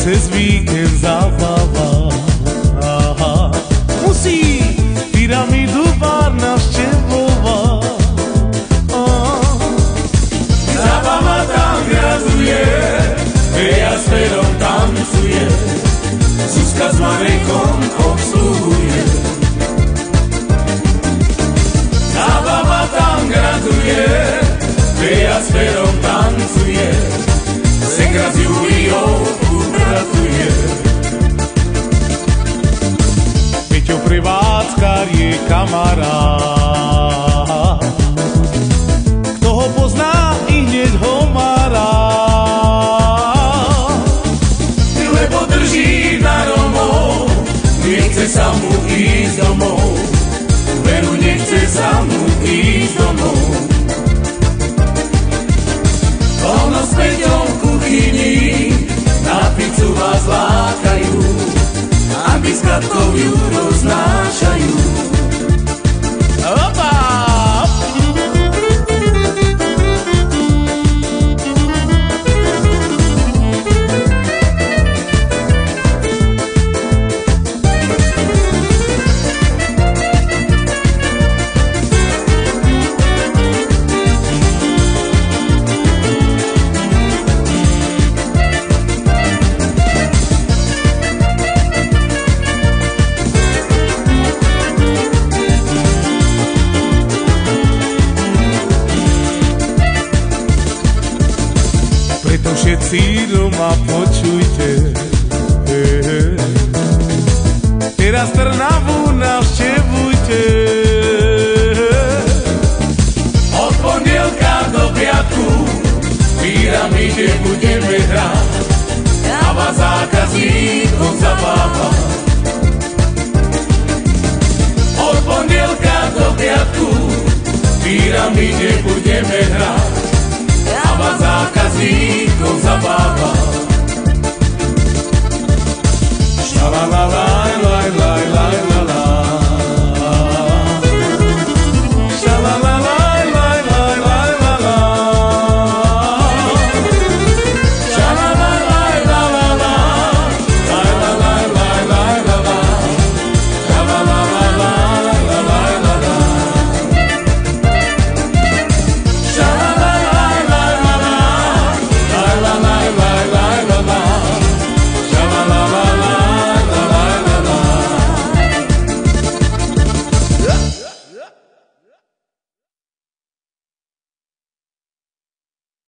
cez víkend zábava. Musí pyramidu bar navštevovať. Zábava tam graduje, Veja s Ferom tancuje, Zuzka s Marekom obsluhuje. Zábava tam graduje, Veja s Ferom tancuje, Sekra s Juliou upratuje. Peťo Prevádzkar je kamarát, kto ho pozná i hneď ho má rád. Lebo drží na Romov, nechce sa mu ísť domov, veru nechce sa mu ísť domov. Ono s Peťom v kuchyni na pizzu vás lákajú, aby s Katkou ju roznášajú. Opa! Všetci doma počujte, teraz Trnavu navštevujte. Od pondelka do piatku v pyramide budeme hrať a vás zákazníkov zabávať. Od pondelka do piatku v pyramide budeme hrať a vás zákazníkov zabáva. Šalalala.